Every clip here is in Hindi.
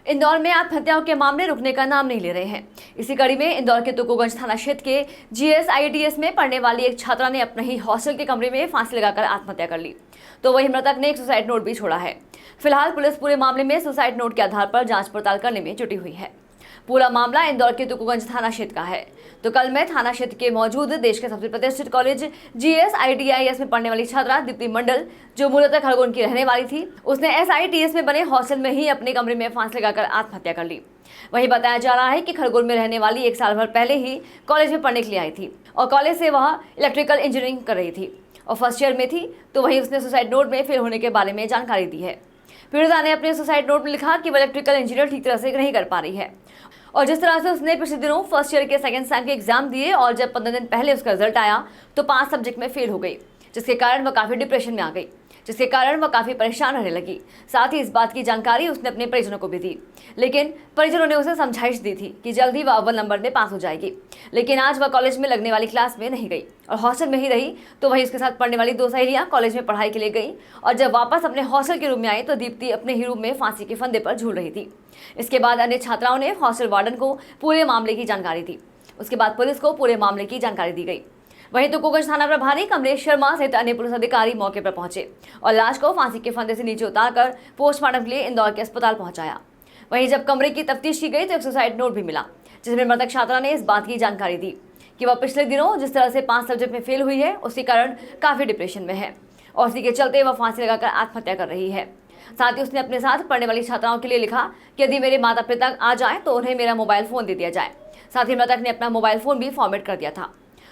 इंदौर में आत्महत्याओं के मामले रुकने का नाम नहीं ले रहे हैं। इसी कड़ी में इंदौर के तुकोगंज थाना क्षेत्र के GSIDS में पढ़ने वाली एक छात्रा ने अपने ही हॉस्टल के कमरे में फांसी लगाकर आत्महत्या कर ली। तो वहीं मृतक ने एक सुसाइड नोट भी छोड़ा है। फिलहाल पुलिस पूरे मामले में सुसाइड नोट के आधार पर जांच पड़ताल करने में जुटी हुई है। पूरा मामला इंदौर के तुकोगंज थाना क्षेत्र का है। तो कल मैं थाना क्षेत्र के मौजूद देश के सबसे प्रतिष्ठित कॉलेज GSIDIS में पढ़ने वाली छात्रा दीप्ति मंडल, जो मूलतः खरगोन की रहने वाली थी, उसने SITS में बने हॉस्टल में ही अपने कमरे में फांसी लगाकर आत्महत्या कर ली। वहीं बताया जा रहा है कि खरगोन में रहने वाली 1 साल भर पहले ही कॉलेज में पढ़ने के लिए आई थी और कॉलेज से वह इलेक्ट्रिकल इंजीनियरिंग कर रही थी और फर्स्ट ईयर में थी। तो वहीं उसने सुसाइड नोट में फेल होने के बारे में जानकारी दी है। पीड़िता ने अपने सुसाइड नोट में लिखा कि वह इलेक्ट्रिकल इंजीनियर ठीक तरह से नहीं कर पा रही है और जिस तरह से उसने पिछले दिनों फर्स्ट ईयर के सेकंड सेम के एग्जाम दिए और जब 15 दिन पहले उसका रिजल्ट आया तो 5 सब्जेक्ट में फेल हो गई, जिसके कारण वह काफ़ी डिप्रेशन में आ गई, जिसके कारण वह काफ़ी परेशान रहने लगी। साथ ही इस बात की जानकारी उसने अपने परिजनों को भी दी, लेकिन परिजनों ने उसे समझाइश दी थी कि जल्द ही वह अव्वल नंबर में पास हो जाएगी। लेकिन आज वह कॉलेज में लगने वाली क्लास में नहीं गई और हॉस्टल में ही रही। तो वहीं उसके साथ पढ़ने वाली 2 सहेलियां कॉलेज में पढ़ाई के लिए गई और जब वापस अपने हॉस्टल के रूम में आई तो दीप्ति अपने ही रूम में फांसी के फंदे पर झूल रही थी। इसके बाद अन्य छात्राओं ने हॉस्टल वार्डन को पूरे मामले की जानकारी दी। उसके बाद पुलिस को पूरे मामले की जानकारी दी गई। वहीं तुकोगंज थाना प्रभारी कमलेश शर्मा सहित अन्य पुलिस अधिकारी मौके पर पहुंचे और लाश को फांसी के फंदे से नीचे उतारकर पोस्टमार्टम के लिए इंदौर के अस्पताल पहुंचाया। वहीं जब कमरे की तफ्तीश की गई तो एक सुसाइड नोट भी मिला, जिसमें मृतक छात्रा ने इस बात की जानकारी दी कि वह पिछले दिनों जिस तरह से 5 सब्जेक्ट में फेल हुई है उसके कारण काफ़ी डिप्रेशन में है और इसी के चलते वह फांसी लगाकर आत्महत्या कर रही है। साथ ही उसने अपने साथ पढ़ने वाली छात्राओं के लिए लिखा कि यदि मेरे माता पिता आ जाएं तो उन्हें मेरा मोबाइल फ़ोन दे दिया जाए। साथ ही मृतक ने अपना मोबाइल फ़ोन भी फॉर्मेट कर दिया था।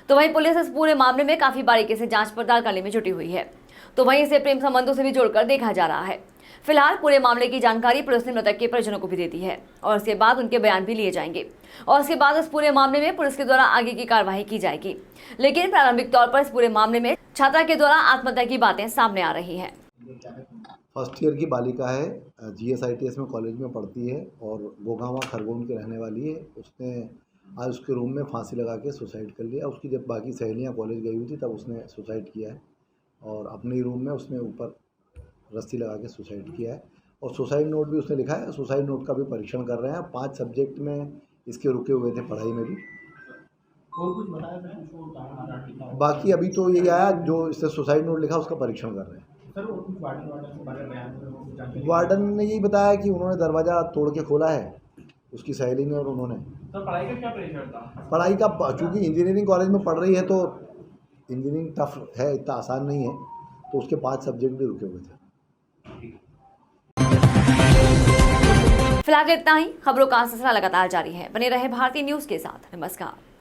तो वहीं पुलिस इस पूरे मामले में काफ़ी बारीकी से जांच पड़ताल करने में जुटी हुई है। तो वहीं इसे प्रेम संबंधों से भी जोड़कर देखा जा रहा है। फिलहाल पूरे मामले की जानकारी पुलिस ने मृतक के परिजनों को भी दे दी है और उसके बाद उनके बयान भी लिए जाएंगे और उसके बाद इस पूरे मामले में पुलिस के द्वारा आगे की कार्रवाई की जाएगी। लेकिन प्रारंभिक तौर पर इस पूरे मामले में छात्रा के द्वारा आत्महत्या की बातें सामने आ रही हैं। फर्स्ट ईयर की बालिका है, GSITS में कॉलेज में पढ़ती है और गोगावा खरगोन की रहने वाली है। उसने आज उसके रूम में फांसी लगा के सुसाइड कर लिया। उसकी जब बाकी सहेलियां कॉलेज गई हुई थी तब उसने सुसाइड किया है और अपने रूम में उसने ऊपर रस्सी लगा के सुसाइड किया है और सुसाइड नोट भी उसने लिखा है। सुसाइड नोट का भी परीक्षण कर रहे हैं। 5 सब्जेक्ट में इसके रुके हुए थे पढ़ाई में भी। और कुछ बताया बाकी अभी तो यही आया जो इसने सुसाइड नोट लिखा उसका परीक्षण कर रहे हैं। सर और कुछ वार्डन वार्डन ने यही बताया कि उन्होंने दरवाज़ा तोड़ के खोला है, उसकी सहेली ने और उन्होंने। सर पढ़ाई का क्या प्रेशर था? पढ़ाई का, चूँकि इंजीनियरिंग कॉलेज में पढ़ रही है तो इंजीनियरिंग टफ है, इतना आसान नहीं है, तो उसके 5 सब्जेक्ट भी रुके हुए थे। फिलहाल इतना ही। खबरों का सिलसिला लगातार जारी है। बने रहे भारतीय न्यूज़ के साथ। नमस्कार।